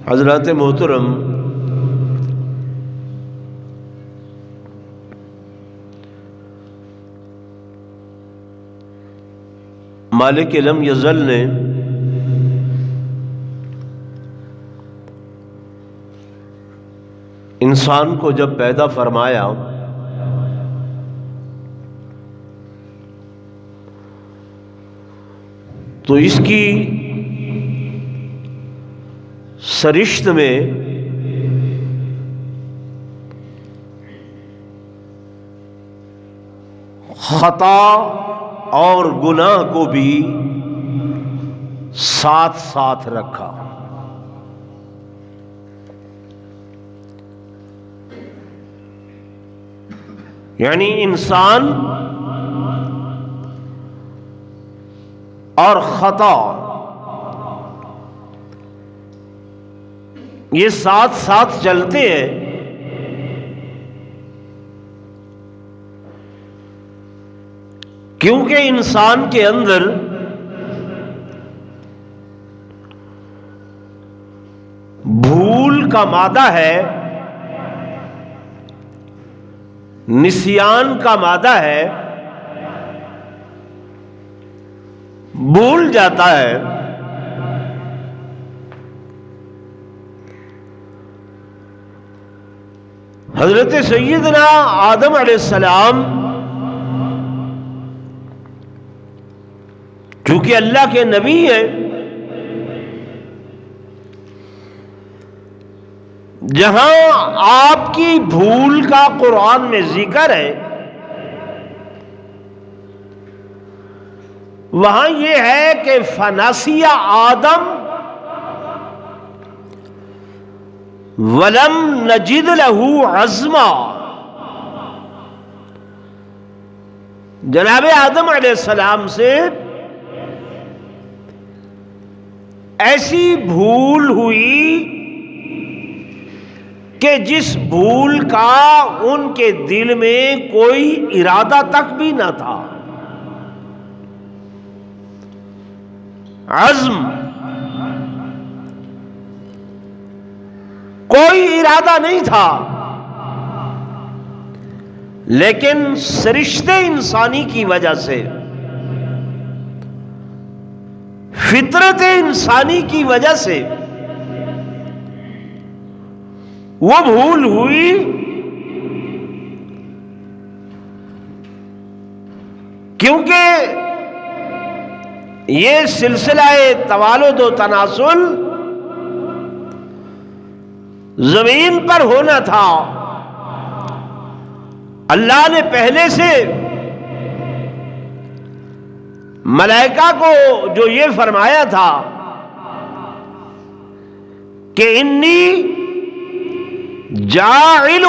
حضرات محترم، مالک لم یزل نے انسان کو جب پیدا فرمایا تو اس کی سرشت میں خطا اور گناہ کو بھی ساتھ ساتھ رکھا۔ یعنی انسان اور خطا یہ ساتھ ساتھ چلتے ہیں، کیونکہ انسان کے اندر بھول کا مادہ ہے، نسیان کا مادہ ہے، بھول جاتا ہے۔ حضرت سیدنا آدم علیہ السلام چونکہ اللہ کے نبی ہیں، جہاں آپ کی بھول کا قرآن میں ذکر ہے، وہاں یہ ہے کہ فنسی آدم ولم نجد لہ عزما۔ جناب آدم علیہ السلام سے ایسی بھول ہوئی کہ جس بھول کا ان کے دل میں کوئی ارادہ تک بھی نہ تھا، عزم، کوئی ارادہ نہیں تھا، لیکن سرشتے انسانی کی وجہ سے، فطرت انسانی کی وجہ سے وہ بھول ہوئی کیونکہ یہ سلسلہ توالد و تناسل زمین پر ہونا تھا۔ اللہ نے پہلے سے ملائکہ کو جو یہ فرمایا تھا کہ انی جاعل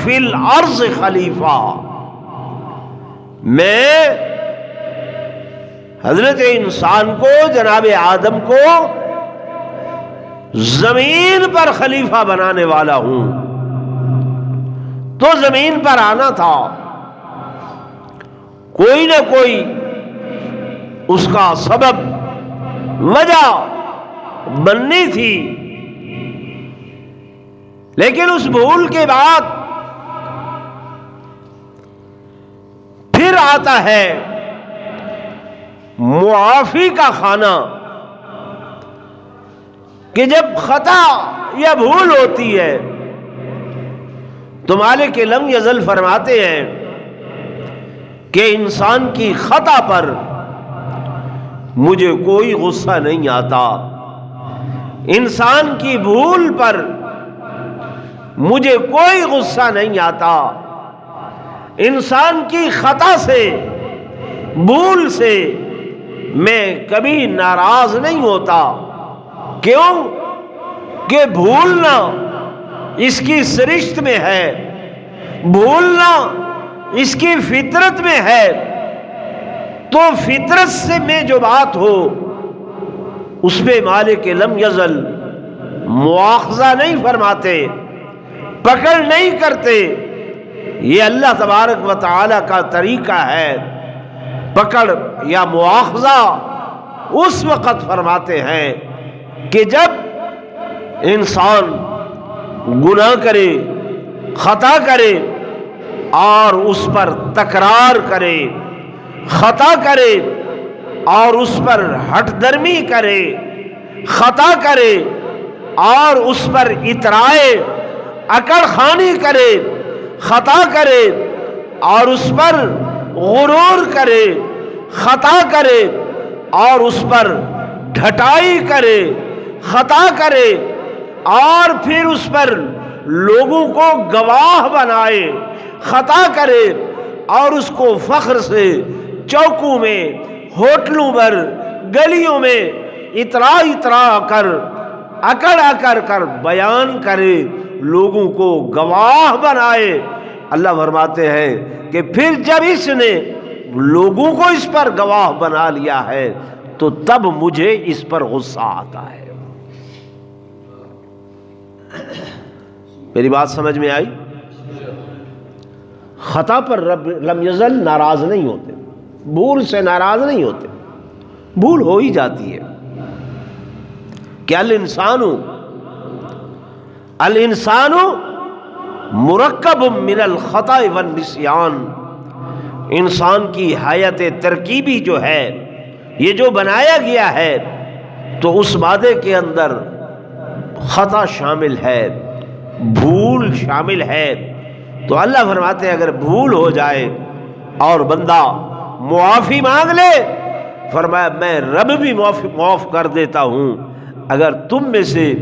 فی الارض خلیفہ، میں حضرت انسان کو، جناب آدم کو زمین پر خلیفہ بنانے والا ہوں، تو زمین پر آنا تھا، کوئی نہ کوئی اس کا سبب، وجہ بننی تھی، لیکن اس بھول کے بعد آتا ہے معافی کا خانہ کہ جب خطا یا بھول ہوتی ہے تو مالک لم یزل فرماتے ہیں کہ انسان کی خطا پر مجھے کوئی غصہ نہیں آتا، انسان کی بھول پر مجھے کوئی غصہ نہیں آتا، انسان کی خطا سے بھول سے میں کبھی ناراض نہیں ہوتا۔ کیوں کہ بھولنا اس کی سرشت میں ہے، بھولنا اس کی فطرت میں ہے، تو فطرت سے میں جو بات ہو اس میں مالک لم یزل مواخذہ نہیں فرماتے، پکڑ نہیں کرتے۔ یہ اللہ تبارک و تعالی کا طریقہ ہے، پکڑ یا مواخذہ اس وقت فرماتے ہیں کہ جب انسان گناہ کرے، خطا کرے اور اس پر تکرار کرے، خطا کرے اور اس پر ہٹ درمی کرے، خطا کرے اور اس پر اترائے اکڑ خانی کرے، خطا کرے اور اس پر غرور کرے، خطا کرے اور اس پر ڈھٹائی کرے، خطا کرے اور پھر اس پر لوگوں کو گواہ بنائے، خطا کرے اور اس کو فخر سے چوکوں میں، ہوٹلوں پر، گلیوں میں اترا کر، اکڑ کر بیان کرے، لوگوں کو گواہ بنائے۔ اللہ فرماتے ہیں کہ پھر جب اس نے لوگوں کو اس پر گواہ بنا لیا ہے تو تب مجھے اس پر غصہ آتا ہے۔ میری بات سمجھ میں آئی؟ خطا پر رب لم یزل ناراض نہیں ہوتے، بھول سے ناراض نہیں ہوتے، بھول ہو ہی جاتی ہے کہ الانسان مرکب من الخطا والنسیان، انسان کی حیات ترکیبی جو ہے، یہ جو بنایا گیا ہے تو اس مادے کے اندر خطا شامل ہے، بھول شامل ہے۔ تو اللہ فرماتے ہیں اگر بھول ہو جائے اور بندہ معافی مانگ لے، فرمایا میں رب بھی معاف کر دیتا ہوں۔ اگر تم میں سے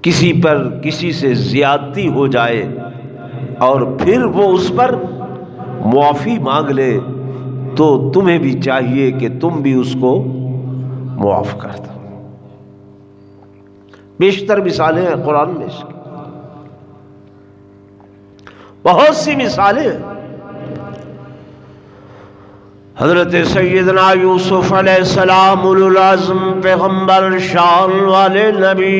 کسی سے زیادتی ہو جائے اور پھر وہ اس پر معافی مانگ لے تو تمہیں بھی چاہیے کہ تم بھی اس کو معاف کر دو۔ بیشتر مثالیں ہیں قرآن میں اس کی، بہت سی مثالیں ہیں۔ حضرت سیدنا یوسف علیہ السلام اولو العزم پیغمبر، شان والے نبی،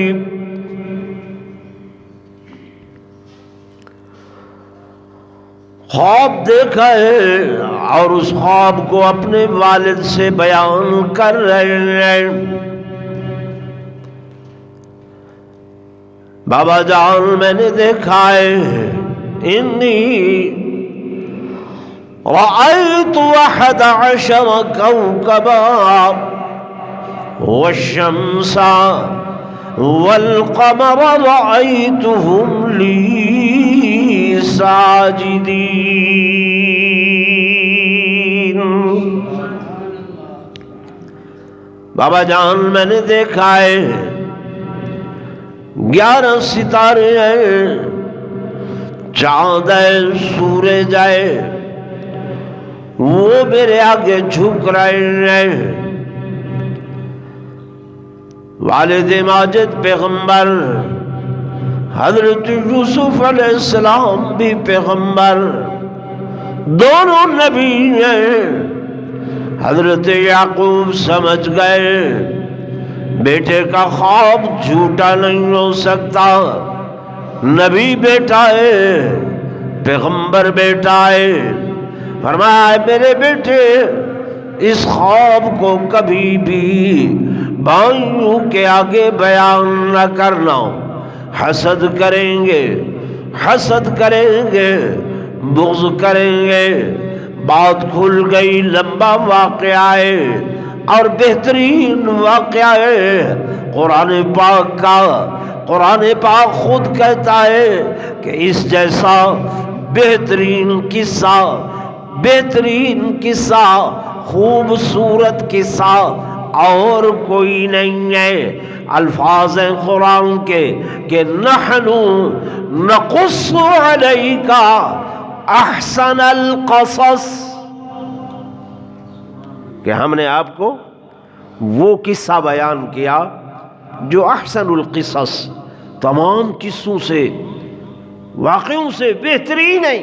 خواب دیکھا ہے اور اس خواب کو اپنے والد سے بیان کر رہے ہیں۔ بابا جان میں نے دیکھا ہے، انی رأیت 11 کوكبا والشمس والقمر رأيتهم لي ساجدين۔ بابا جان میں نے دیکھا ہے 11 ستارے ہیں، چاند ہے، سورج ہے، وہ میرے آگے جھک رہے ہیں۔ والد ماجد پیغمبر، حضرت یوسف علیہ السلام بھی پیغمبر، دونوں نبی ہیں۔ حضرت یعقوب سمجھ گئے بیٹے کا خواب جھوٹا نہیں ہو سکتا، نبی بیٹا ہے، پیغمبر بیٹا ہے۔ فرمایا میرے بیٹے اس خواب کو کبھی بھی بھائیوں کے آگے بیان نہ کرنا، حسد کریں گے، حسد کریں گے، بغض کریں گے. بات کھل گئی. لمبا واقعہ ہے اور بہترین واقعہ ہے قرآن پاک کا. قرآن پاک خود کہتا ہے کہ اس جیسا بہترین قصہ خوبصورت قصہ اور کوئی نہیں ہے. الفاظ ہیں قرآن کے کہ نحن نقص علیک احسن القصص، کہ ہم نے آپ کو وہ قصہ بیان کیا جو احسن القصص، تمام قصوں سے واقعوں سے بہترین ہے.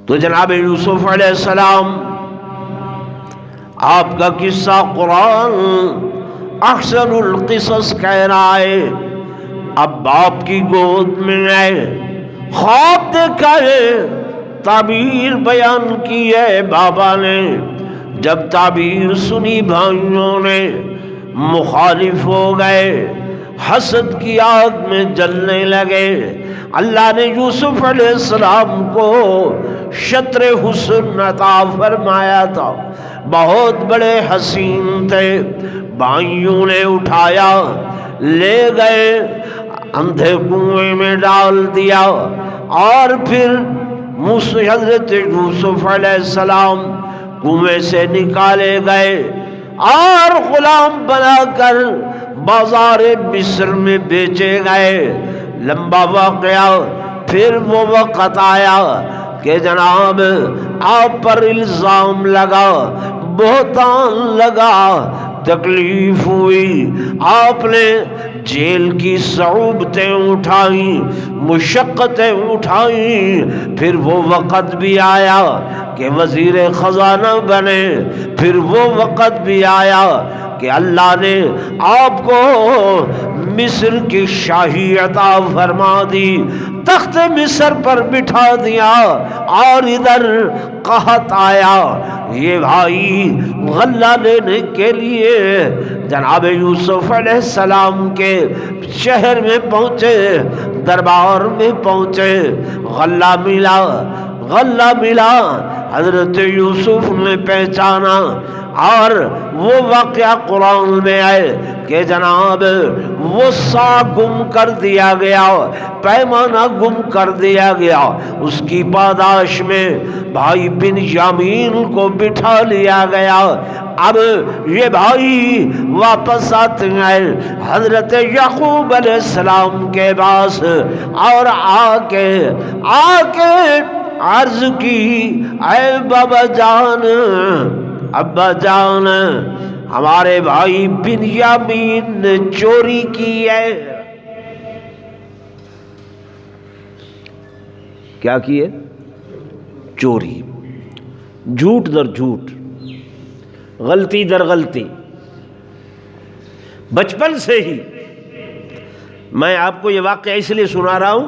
تو جناب یوسف علیہ السلام آپ کا قصہ قرآن احسن القصص کہہ رہا ہے. اب باپ کی گود میں آئے، خواب دیکھا ہے، تعبیر بیان کی ہے بابا نے. جب تعبیر سنی بھائیوں نے مخالف ہو گئے، حسد کی آگ میں جلنے لگے. اللہ نے یوسف علیہ السلام کو شطر حسن عطا فرمایا تھا، بہت بڑے حسین تھے. بھائیوں نے اٹھایا، لے گئے، اندھے کنویں میں ڈال دیا، اور پھر حضرت یوسف علیہ السلام کنویں سے نکالے گئے اور غلام بنا کر بازار مصر میں بیچے گئے. لمبا واقعہ. پھر وہ وقت آیا کہ جناب آپ پر الزام لگا، بہتان لگا، تکلیف ہوئی، آپ نے جیل کی صعوبتیں اٹھائیں، مشقتیں اٹھائیں. پھر وہ وقت بھی آیا کہ وزیر خزانہ بنے. پھر وہ وقت بھی آیا کہ اللہ نے آپ کو مصر کی شاہی عطا فرما دی، تخت مصر پر بٹھا دیا. اور ادھر قحط آیا. یہ بھائی غلہ لینے کے لیے جناب یوسف علیہ السلام کے شہر میں پہنچے، دربار میں پہنچے. غلہ ملا. حضرت یوسف نے پہچانا، اور وہ واقعہ قرآن میں ہے کہ جناب وہ سا گم کر دیا گیا، پیمانہ گم کر دیا گیا. اس کی پاداش میں بھائی بنیامین کو بٹھا لیا گیا. اب یہ بھائی واپس آتے ہیں حضرت یعقوب علیہ السلام کے پاس، اور آ کے عرض کی، اے بابا جان، ابا جان، ہمارے بھائی بنیامین نے چوری کی ہے. کیا کی ہے؟ چوری. جھوٹ در جھوٹ، غلطی در غلطی. بچپن سے ہی میں آپ کو یہ واقعہ اس لیے سنا رہا ہوں،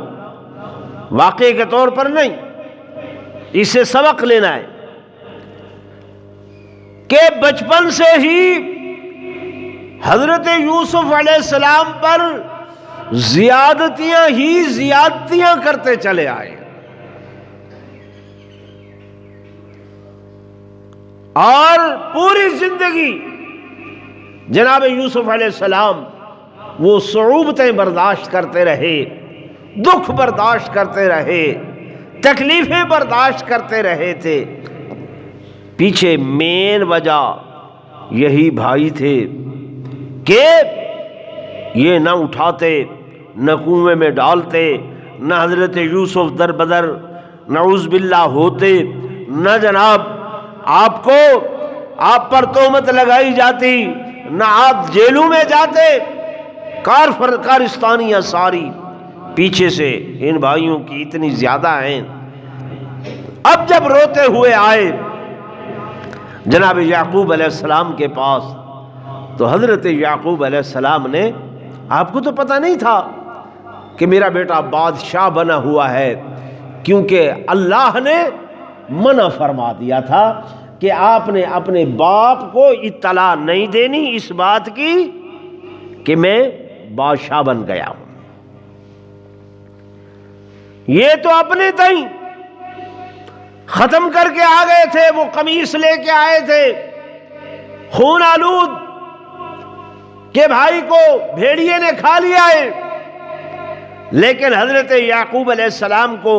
واقعے کے طور پر نہیں، اس سے سبق لینا ہے کہ بچپن سے ہی حضرت یوسف علیہ السلام پر زیادتیاں کرتے چلے آئے، اور پوری زندگی جناب یوسف علیہ السلام وہ صعوبتیں برداشت کرتے رہے، دکھ برداشت کرتے رہے، تکلیفیں برداشت کرتے رہے تھے. پیچھے مین وجہ یہی بھائی تھے کہ یہ نہ اٹھاتے، نہ کنویں میں ڈالتے، نہ حضرت یوسف در بدر نعوذ باللہ ہوتے، نہ جناب آپ پر تہمت لگائی جاتی، نہ آپ جیلوں میں جاتے. کارستانیاں ساری پیچھے سے ان بھائیوں کی اتنی زیادہ ہیں. اب جب روتے ہوئے آئے جناب یعقوب علیہ السلام کے پاس، تو حضرت یعقوب علیہ السلام نے، آپ کو تو پتہ نہیں تھا کہ میرا بیٹا بادشاہ بنا ہوا ہے، کیونکہ اللہ نے منع فرما دیا تھا کہ آپ نے اپنے باپ کو اطلاع نہیں دینی اس بات کی کہ میں بادشاہ بن گیا ہوں. یہ تو اپنے تئیں ختم کر کے آ گئے تھے، وہ قمیص لے کے آئے تھے خون آلود کہ بھائی کو بھیڑیے نے کھا لیا ہے، لیکن حضرت یعقوب علیہ السلام کو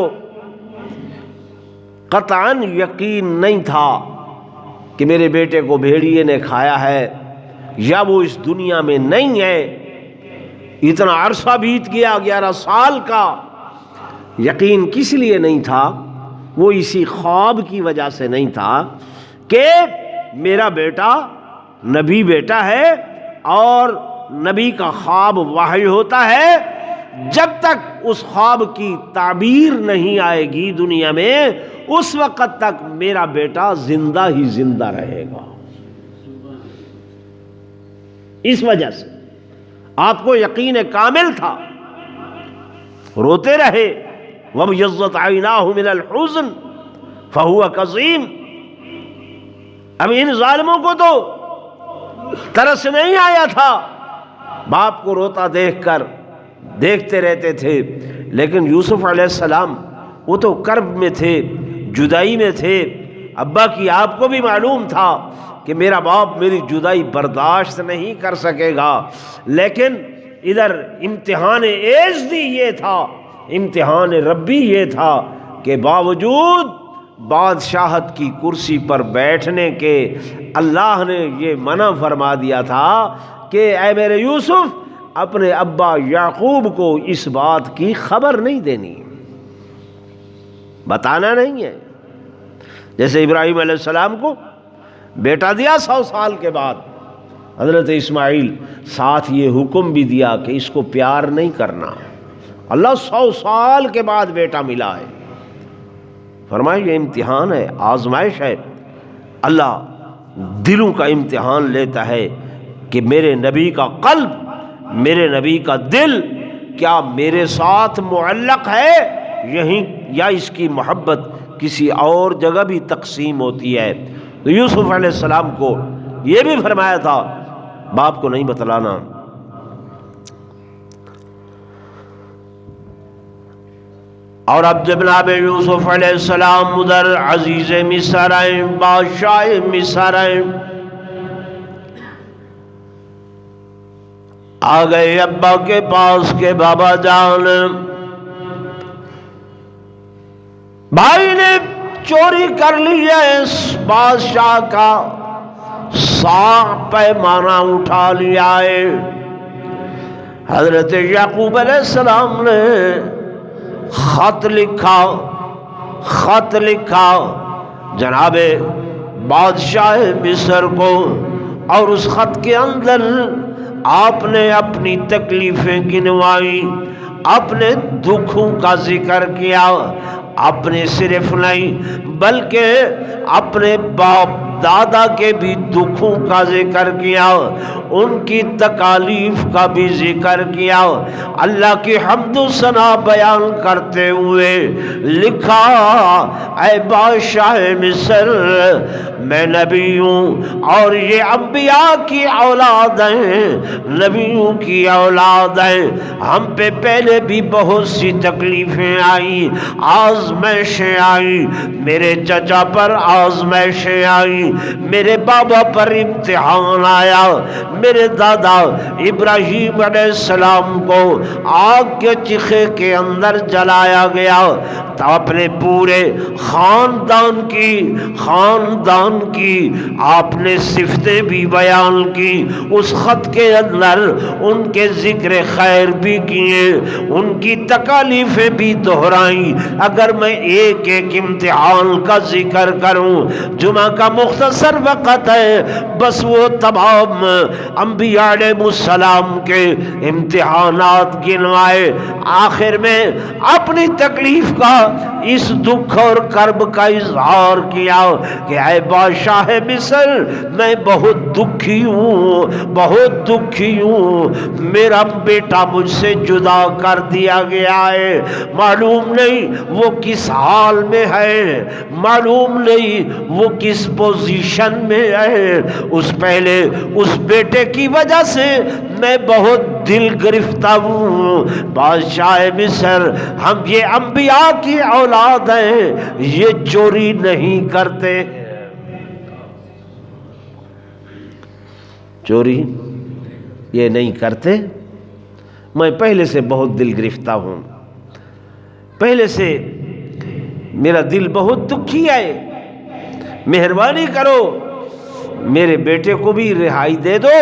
قطعاً یقین نہیں تھا کہ میرے بیٹے کو بھیڑیے نے کھایا ہے یا وہ اس دنیا میں نہیں ہے۔ اتنا عرصہ بیت گیا، 11 سال کا۔ یقین کس لیے نہیں تھا؟ وہ اسی خواب کی وجہ سے نہیں تھا کہ میرا بیٹا نبی بیٹا ہے اور نبی کا خواب وحی ہوتا ہے، جب تک اس خواب کی تعبیر نہیں آئے گی دنیا میں اس وقت تک میرا بیٹا زندہ ہی زندہ رہے گا۔ اس وجہ سے آپ کو یقین کامل تھا، روتے رہے وَابْيَضَّتْ عَيْنَاهُ مِنَ الْحُزْنِ فَهُوَ كَظِيمٌ۔ اب ان ظالموں کو تو ترس نہیں آیا تھا، باپ کو روتا دیکھ کر دیکھتے رہتے تھے، لیکن یوسف علیہ السلام وہ تو کرب میں تھے، جدائی میں تھے۔ ابا کی آپ کو بھی معلوم تھا کہ میرا باپ میری جدائی برداشت نہیں کر سکے گا، لیکن ادھر امتحان ایزدی یہ تھا، امتحان ربی یہ تھا کہ باوجود بادشاہت کی کرسی پر بیٹھنے کے اللہ نے یہ منع فرما دیا تھا کہ اے میرے یوسف اپنے ابا یعقوب کو اس بات کی خبر نہیں دینی، بتانا نہیں ہے۔ جیسے ابراہیم علیہ السلام کو بیٹا دیا 100 سال کے بعد، حضرت اسماعیل ساتھ یہ حکم بھی دیا کہ اس کو پیار نہیں کرنا۔ اللہ 100 سال کے بعد بیٹا ملا ہے، فرمایا یہ امتحان ہے، آزمائش ہے۔ اللہ دلوں کا امتحان لیتا ہے کہ میرے نبی کا قلب، میرے نبی کا دل کیا میرے ساتھ معلق ہے یہیں، یا اس کی محبت کسی اور جگہ بھی تقسیم ہوتی ہے۔ تو یوسف علیہ السلام کو یہ بھی فرمایا تھا باپ کو نہیں بتلانا۔ اور اب جناب یوسف علیہ السلام ادھر عزیز مصر ہیں، بادشاہ مصر ہیں، آ گئے ابا کے پاس کے بابا جان بھائی نے چوری کر لی ہے، اس بادشاہ کا صاع پیمانہ اٹھا لیا ہے۔ حضرت یعقوب علیہ السلام نے خط لکھا جناب بادشاہ مصر کو، اور اس خط کے اندر آپ نے اپنی تکلیفیں گنوائی، اپنے دکھوں کا ذکر کیا، اپنے صرف نہیں بلکہ اپنے باپ دادا کے بھی دکھوں کا ذکر کیا، ان کی تکالیف کا بھی ذکر کیا، اللہ کی حمد و ثنا بیان کرتے ہوئے لکھا اے بادشاہ مصر میں نبی ہوں اور یہ انبیاء کی اولاد ہیں، نبیوں کی اولاد ہیں، ہم پہ پہلے بھی بہت سی تکلیفیں آئی، آزمائشیں آئی، میرے چچا پر آزمائشیں آئی، میرے بابا پر امتحان آیا، میرے دادا ابراہیم علیہ السلام کو آگ کے چیخے کے اندر جلایا گیا، تو اپنے پورے خاندان کی آپ نے صفتیں بھی بیان کی، اس خط کے اندر ان کے ذکر خیر بھی کیے، ان کی تکالیفیں بھی دہرائیں۔ اگر میں ایک ایک امتحان کا ذکر کروں، جمعہ کا مختصر وقت ہے، بس وہ تمام انبیاء علیہ السلام کے امتحانات گنوائے، آخر میں اپنی تکلیف کا اس دکھ اور کرب کا اظہار کیا کہ اے بادشاہ مصر میں بہت دکھی ہوں، میرا بیٹا مجھ سے جدا کر دیا گیا ہے، معلوم نہیں وہ کس حال میں ہے، معلوم نہیں وہ کس پوزیشن پوزیشن میں ہے، اس پہلے اس بیٹے کی وجہ سے میں بہت دل گرفتہ ہوں۔ بادشاہ مصر، ہم یہ انبیاء کی اولاد ہیں، یہ چوری نہیں کرتے، چوری یہ نہیں کرتے، میں پہلے سے بہت دل گرفتہ ہوں، پہلے سے میرا دل بہت دکھی ہے، مہربانی کرو میرے بیٹے کو بھی رہائی دے دو،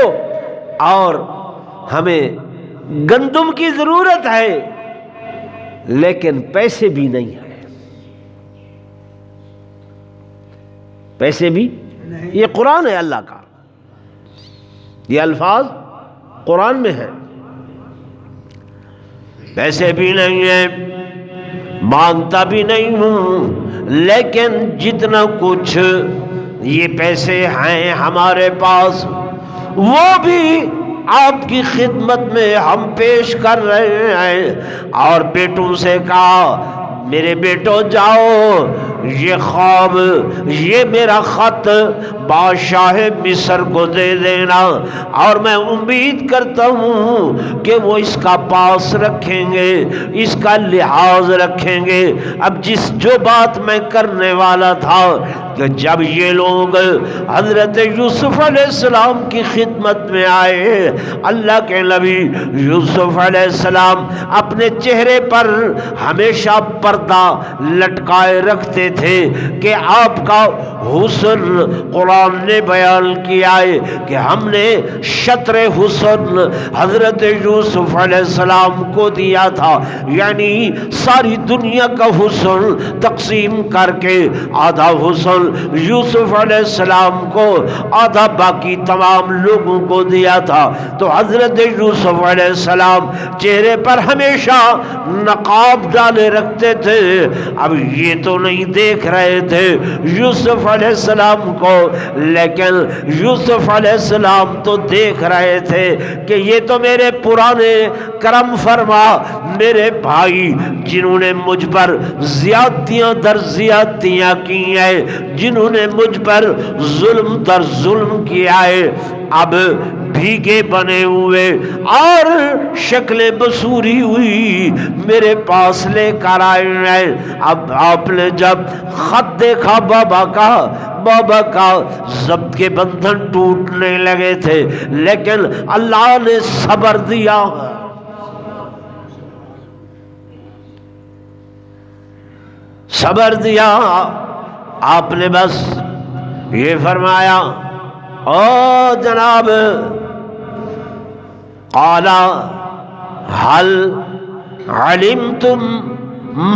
اور ہمیں گندم کی ضرورت ہے لیکن پیسے بھی نہیں ہیں، پیسے بھی، یہ قرآن ہے اللہ کا، یہ الفاظ قرآن میں ہیں، پیسے بھی نہیں ہیں، مانگتا بھی نہیں ہوں، لیکن جتنا کچھ یہ پیسے ہیں ہمارے پاس وہ بھی آپ کی خدمت میں ہم پیش کر رہے ہیں۔ اور بیٹوں سے کہا میرے بیٹو جاؤ، یہ خواب، یہ میرا خط بادشاہ مصر کو دے دینا، اور میں امید کرتا ہوں کہ وہ اس کا پاس رکھیں گے، اس کا لحاظ رکھیں گے۔ اب جو بات میں کرنے والا تھا کہ جب یہ لوگ حضرت یوسف علیہ السلام کی خدمت میں آئے، اللہ کے نبی یوسف علیہ السلام اپنے چہرے پر ہمیشہ پردہ لٹکائے رکھتے تھے کہ آپ کا حسن قرآن نے بیان کیا ہے کہ ہم نے شطر حسن حضرت یوسف علیہ السلام کو دیا تھا، یعنی ساری دنیا کا حسن تقسیم کر کے آدھا حسن یوسف علیہ السلام کو، آدھا باقی تمام لوگوں کو دیا تھا۔ تو حضرت یوسف علیہ السلام چہرے پر ہمیشہ نقاب ڈالے رکھتے تھے۔ اب یہ تو نہیں دیکھ رہے تھے یوسف علیہ السلام کو، لیکن یوسف علیہ السلام تو دیکھ رہے تھے کہ یہ تو میرے پرانے کرم فرما میرے بھائی، جنہوں نے مجھ پر زیادتیاں در زیادتیاں کی ہیں، جنہوں نے مجھ پر ظلم در ظلم کیا ہے، اب بھیگے بنے ہوئے اور شکلیں بسوری ہوئی میرے پاس لے کر آئے ہیں۔ اب آپ نے جب خط دیکھا بابا کا ضبط کے بندھن ٹوٹنے لگے تھے، لیکن اللہ نے صبر دیا، صبر دیا۔ آپ نے بس یہ فرمایا، او جناب، قال هل علمتم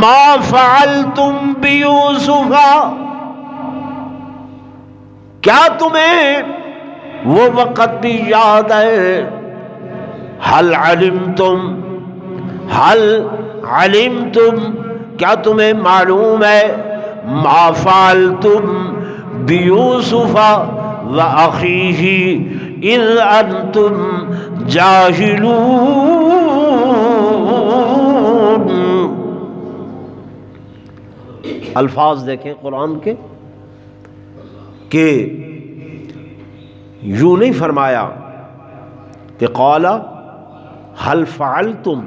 ما فعلتم بیوسف، کیا تمہیں وہ وقت بھی یاد ہے؟ هل علمتم، کیا تمہیں معلوم ہے؟ ما فعلتم بیوسف وَأَخِيهِ إِذْ أَنْتُمْ جَاهِلُونَ۔ الفاظ دیکھیں قرآن کے کہ یوں نہیں فرمایا کہ قال هل فعلتم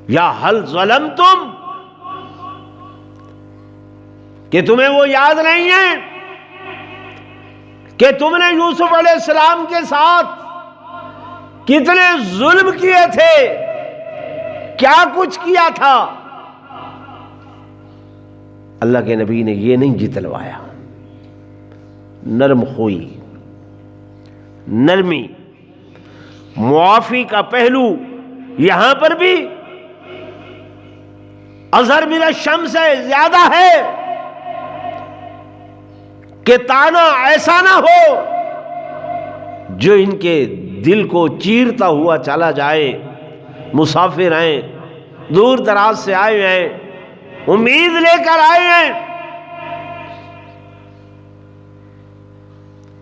یا هل ظلمتم، کہ تمہیں وہ یاد نہیں ہے کہ تم نے یوسف علیہ السلام کے ساتھ کتنے ظلم کیے تھے، کیا کچھ کیا تھا؟ اللہ کے نبی نے یہ نہیں جتلوایا، نرم خوئی، نرمی، معافی کا پہلو یہاں پر بھی اظہر من الشمس سے زیادہ ہے کہ تانا ایسا نہ ہو جو ان کے دل کو چیرتا ہوا چلا جائے۔ مسافر ہیں، دور دراز سے آئے ہیں، امید لے کر آئے ہیں،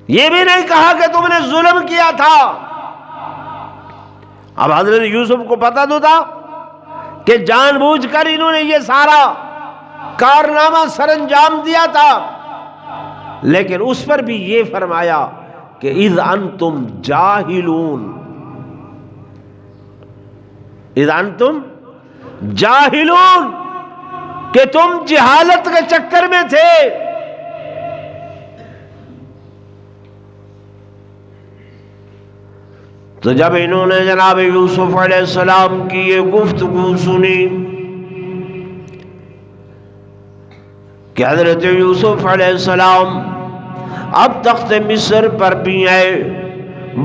یہ بھی نہیں کہا کہ تم نے ظلم کیا تھا۔ اب حضرت یوسف کو پتا تو تھا کہ جان بوجھ کر انہوں نے یہ سارا کارنامہ سر انجام دیا تھا، لیکن اس پر بھی یہ فرمایا کہ اذ انتم جاہلون، اذ انتم جاہلون، کہ تم جہالت کے چکر میں تھے۔ تو جب انہوں نے جناب یوسف علیہ السلام کی یہ گفتگو سنی کہ حضرت یوسف علیہ السلام اب تخت مصر پر بھی آئے،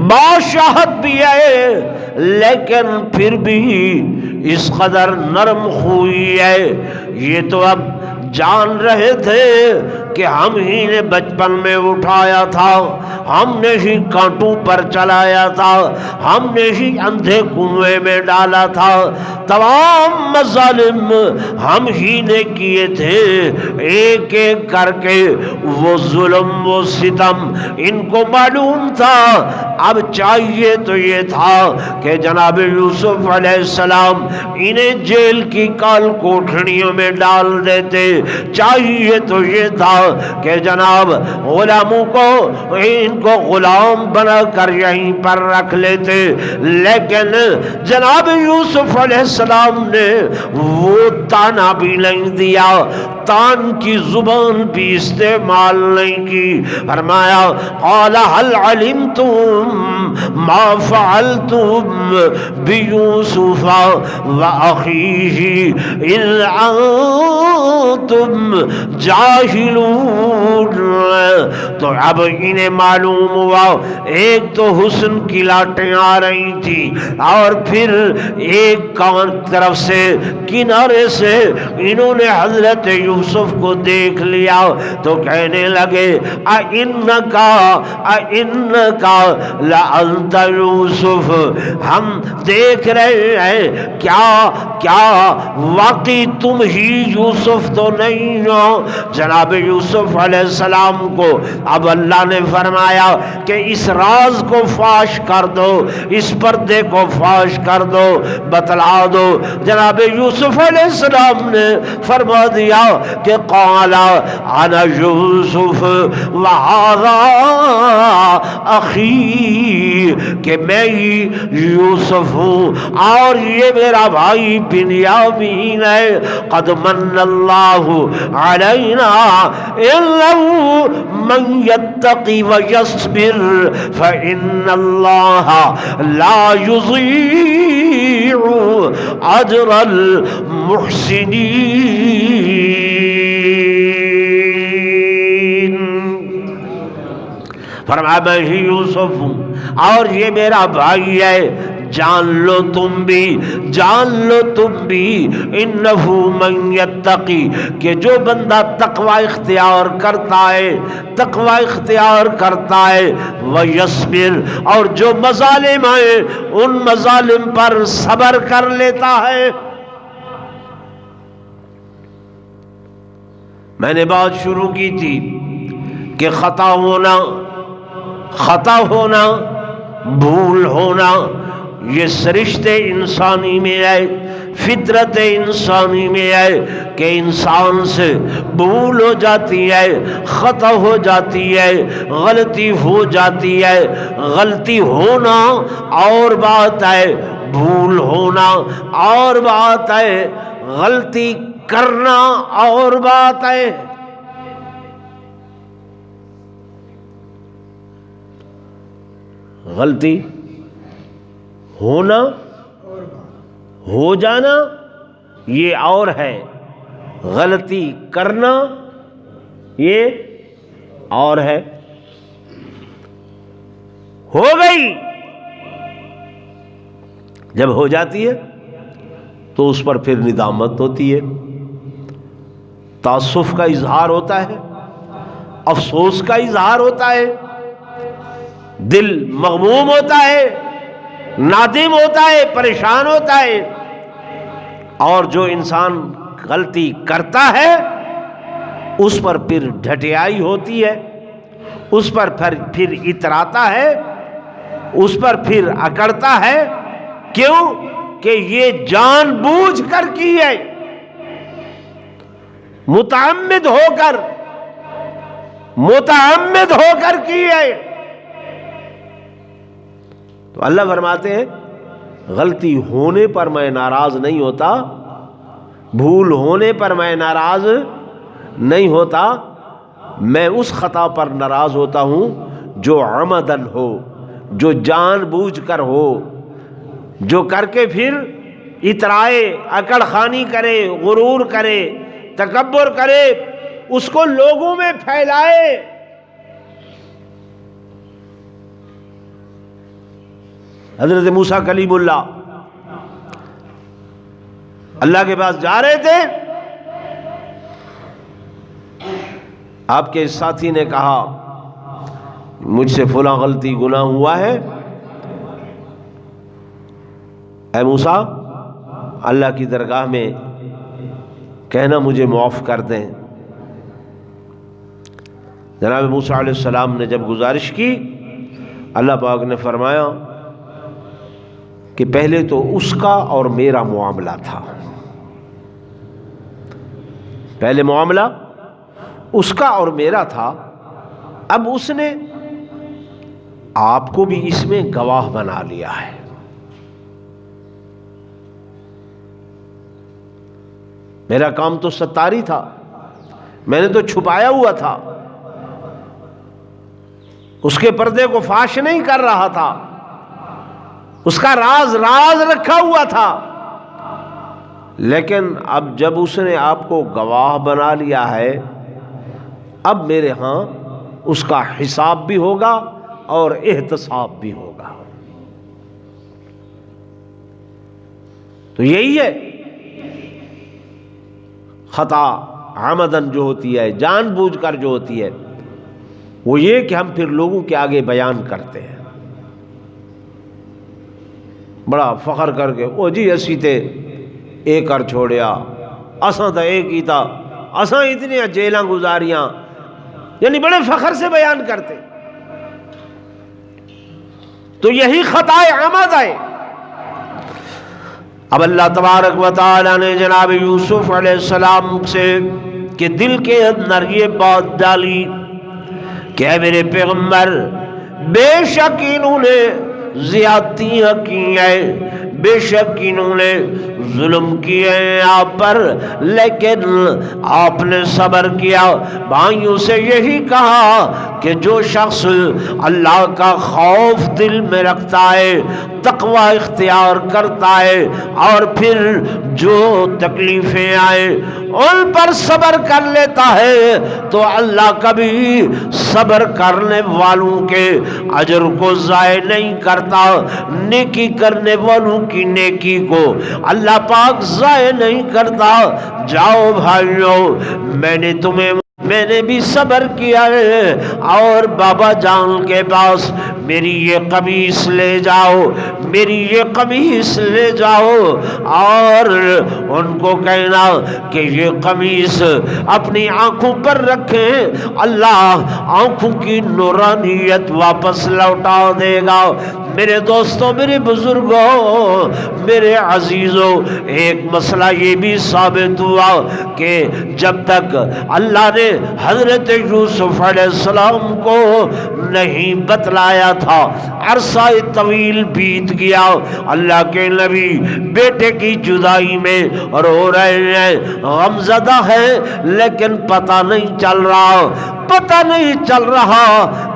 بادشاہت بھی آئے، لیکن پھر بھی اس قدر نرم خوئی ہے، یہ تو اب جان رہے تھے کہ ہم ہی نے بچپن میں اٹھایا تھا، ہم نے ہی کانٹوں پر چلایا تھا، ہم نے ہی اندھے کنویں میں ڈالا تھا، تمام مظالم ہم ہی نے کیے تھے، ایک ایک کر کے وہ ظلم وہ ستم ان کو معلوم تھا۔ اب چاہیے تو یہ تھا کہ جناب یوسف علیہ السلام انہیں جیل کی کال کوٹھڑیوں میں ڈال دیتے، چاہیے تو یہ تھا کہ جناب غلاموں کو ان کو غلام بنا کر یہیں پر رکھ لیتے، لیکن جناب یوسف علیہ السلام نے وہ تانا بھی نہیں دیا، تان کی زبان بھی استعمال نہیں کی۔ فرمایا قال هل علمتم ما فعلتم بیوسف واخیہ اذ انتم جاہلون۔ تو اب انہیں معلوم ہوا، ایک تو حسن کی لاٹیں آ رہی تھی اور پھر ایک طرف سے کنارے سے انہوں نے حضرت یوسف کو دیکھ لیا تو کہنے لگے اِنَّکَ لَأَنْتَ یوسف، ہم دیکھ رہے ہیں کیا واقعی تم ہی یوسف تو نہیں ہو۔ جناب یوسف علیہ السلام کو اب اللہ نے فرمایا کہ اس راز کو فاش کر دو، اس پردے کو فاش کر دو، بتلا دو۔ جناب یوسف علیہ السلام نے فرما دیا کہ قال انا یوسف وہذا اخی، کہ میں ہی یوسف ہوں اور یہ میرا بھائی بنیامین ہے۔ قد من اللہ علینا انہ من یتقی ویصبر فإن اللہ لا یضیع اجر المحسنین۔ فرمایا میں ہی یوسف ہوں اور یہ میرا بھائی ہے، جان لو تم بھی انہ من یتقی، کہ جو بندہ تقوی اختیار کرتا ہے ویصبر، اور جو مظالم ہیں ان مظالم پر صبر کر لیتا ہے۔ میں نے بات شروع کی تھی کہ خطا ہونا بھول ہونا یہ سرشتے انسانی میں ہے، فطرت انسانی میں ہے کہ انسان سے بھول ہو جاتی ہے، خطا ہو جاتی ہے، غلطی ہو جاتی ہے۔ غلطی ہونا اور بات ہے، بھول ہونا اور بات ہے، غلطی کرنا اور بات ہے۔ غلطی ہونا ہو جانا یہ اور ہے، غلطی کرنا یہ اور ہے۔ ہو گئی جب ہو جاتی ہے تو اس پر پھر ندامت ہوتی ہے، تاسف کا اظہار ہوتا ہے، افسوس کا اظہار ہوتا ہے، دل مغموم ہوتا ہے، نادم ہوتا ہے، پریشان ہوتا ہے۔ اور جو انسان غلطی کرتا ہے اس پر پھر ڈھٹیائی ہوتی ہے، اس پر پھر اتراتا ہے، اس پر پھر اکڑتا ہے۔ کیوں کہ یہ جان بوجھ کر کی ہے، متعمد ہو کر کی ہے. تو اللہ فرماتے ہیں غلطی ہونے پر میں ناراض نہیں ہوتا، بھول ہونے پر میں ناراض نہیں ہوتا، میں اس خطا پر ناراض ہوتا ہوں جو عمدن ہو، جو جان بوجھ کر ہو، جو کر کے پھر اترائے، اکڑ خانی کرے، غرور کرے، تکبر کرے، اس کو لوگوں میں پھیلائے. حضرت موسیٰ کلیم اللہ اللہ کے پاس جا رہے تھے، آپ کے ساتھی نے کہا مجھ سے فلاں غلطی گناہ ہوا ہے، اے موسیٰ اللہ کی درگاہ میں کہنا مجھے معاف کر دیں. جناب موسیٰ علیہ السلام نے جب گزارش کی، اللہ پاک نے فرمایا کہ پہلے تو اس کا اور میرا معاملہ تھا، پہلے معاملہ اس کا اور میرا تھا، اب اس نے آپ کو بھی اس میں گواہ بنا لیا ہے. میرا کام تو ستاری تھا، میں نے تو چھپایا ہوا تھا، اس کے پردے کو فاش نہیں کر رہا تھا، اس کا راز رکھا ہوا تھا. لیکن اب جب اس نے آپ کو گواہ بنا لیا ہے، اب میرے ہاں اس کا حساب بھی ہوگا اور احتساب بھی ہوگا. تو یہی ہے خطا عمدن جو ہوتی ہے، جان بوجھ کر جو ہوتی ہے، وہ یہ کہ ہم پھر لوگوں کے آگے بیان کرتے ہیں بڑا فخر کر کے، او جی اسی تے اے کر چھوڑیا، اساں تا اے کیتا، اساں اتنی جیلاں گزاریاں، یعنی بڑے فخر سے بیان کرتے. تو یہی خطا عمد ہے. اب اللہ تبارک و تعالی نے جناب یوسف علیہ السلام سے کہ دل کے اندر یہ بات ڈالی کہ اے میرے پیغمبر، بے شک انہوں نے زیادتیاں کی ہیں، بے شک انہوں نے ظلم کیے ہیں آپ پر، لیکن آپ نے صبر کیا. بھائیوں سے یہی کہا کہ جو شخص اللہ کا خوف دل میں رکھتا ہے، تقوی اختیار کرتا ہے، اور پھر جو تکلیفیں آئے ان پر صبر کر لیتا ہے، تو اللہ کبھی صبر کرنے والوں کے اجر کو ضائع نہیں کرتا. نیکی کرنے والوں کی نیکی کو اللہ پاک ضائع نہیں کرتا. جاؤ بھائیو، میں نے بھی صبر کیا ہے، اور بابا جان کے پاس میری یہ قمیص لے جاؤ، میری یہ قمیص لے جاؤ، اور ان کو کہنا کہ یہ قمیص اپنی آنکھوں پر رکھیں، اللہ آنکھوں کی نورانیت واپس لوٹا دے گا. میرے دوستوں، میرے بزرگوں، میرے عزیزوں، ایک مسئلہ یہ بھی ثابت ہوا کہ جب تک اللہ نے حضرت یوسف علیہ السلام کو نہیں بتلایا تھا، عرصہ طویل بیت گیا. اللہ کے نبی بیٹے کی جدائی میں رو رہے ہیں، غمزدہ ہیں، لیکن پتہ نہیں چل رہا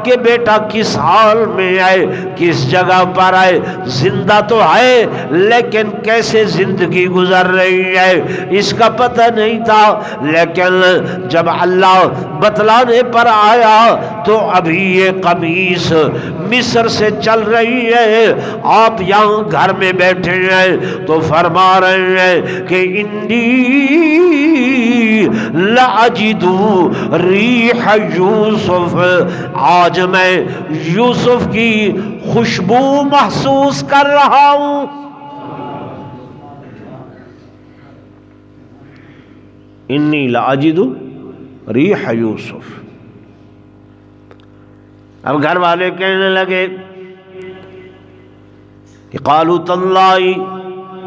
کہ بیٹا کس حال میں آئے، کس جگہ پر آئے. زندہ تو ہے لیکن کیسے زندگی گزر رہی ہے اس کا پتہ نہیں تھا. لیکن جب اللہ بتلانے پر آیا تو ابھی یہ قمیص مصر سے چل رہی ہے، آپ یہاں گھر میں بیٹھے ہیں تو فرما رہے ہیں کہ انی لأجد ریح یوسف، آج میں یوسف کی خوشبو محسوس کر رہا ہوں. انی لأجد ریح یوسف. اب گھر والے کہنے لگے کہ قالوا تاللہ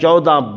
14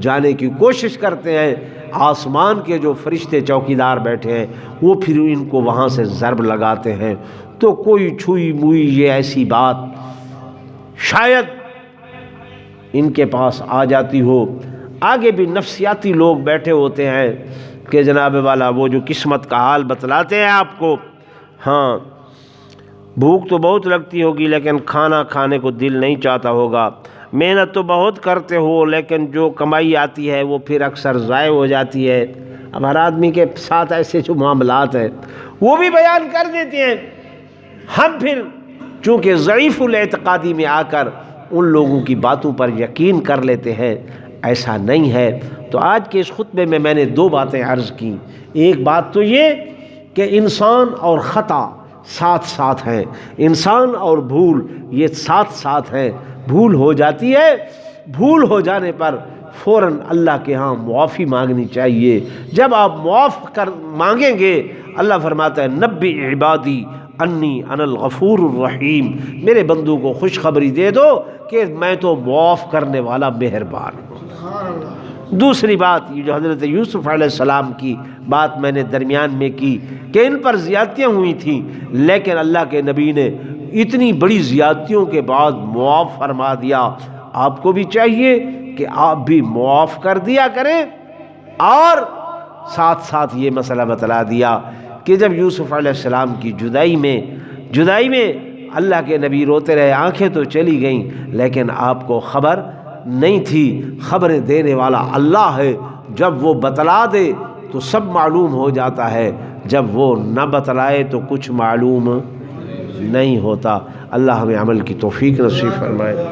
جانے کی کوشش کرتے ہیں، آسمان کے جو فرشتے چوکیدار بیٹھے ہیں وہ پھر ان کو وہاں سے ضرب لگاتے ہیں۔ تو کوئی چھوئی موئی یہ ایسی بات شاید ان کے پاس آ جاتی ہو۔ آگے بھی نفسیاتی لوگ بیٹھے ہوتے ہیں کہ جناب والا وہ جو قسمت کا حال بتلاتے ہیں آپ کو، ہاں بھوک تو بہت لگتی ہوگی لیکن کھانا کھانے کو دل نہیں چاہتا ہوگا، محنت تو بہت کرتے ہو لیکن جو کمائی آتی ہے وہ پھر اکثر ضائع ہو جاتی ہے۔ اب ہر آدمی کے ساتھ ایسے جو معاملات ہیں وہ بھی بیان کر دیتے ہیں۔ ہم پھر چونکہ ضعیف الاعتقادی میں آ کر ان لوگوں کی باتوں پر یقین کر لیتے ہیں، ایسا نہیں ہے۔ تو آج کے اس خطبے میں نے دو باتیں عرض کی۔ ایک بات تو یہ کہ انسان اور خطا ساتھ ساتھ ہیں، انسان اور بھول یہ ساتھ ساتھ ہیں۔ بھول ہو جاتی ہے، بھول ہو جانے پر فوراً اللہ کے ہاں معافی مانگنی چاہیے۔ جب آپ معاف مانگیں گے، اللہ فرماتا ہے نبی عبادی انی انا الغفور الرحیم، میرے بندوں کو خوشخبری دے دو کہ میں تو معاف کرنے والا مہربان ہوں۔ دوسری بات یہ جو حضرت یوسف علیہ السلام کی بات میں نے درمیان میں کی کہ ان پر زیادتیاں ہوئی تھیں، لیکن اللہ کے نبی نے اتنی بڑی زیادتیوں کے بعد معاف فرما دیا۔ آپ کو بھی چاہیے کہ آپ بھی معاف کر دیا کریں، اور ساتھ ساتھ یہ مسئلہ بتلا دیا کہ جب یوسف علیہ السلام کی جدائی میں اللہ کے نبی روتے رہے، آنکھیں تو چلی گئیں لیکن آپ کو خبر نہیں تھی۔ خبریں دینے والا اللہ ہے، جب وہ بتلا دے تو سب معلوم ہو جاتا ہے، جب وہ نہ بتلائے تو کچھ معلوم نہیں ہوتا۔ اللہ ہمیں عمل کی توفیق نصیب فرمائے۔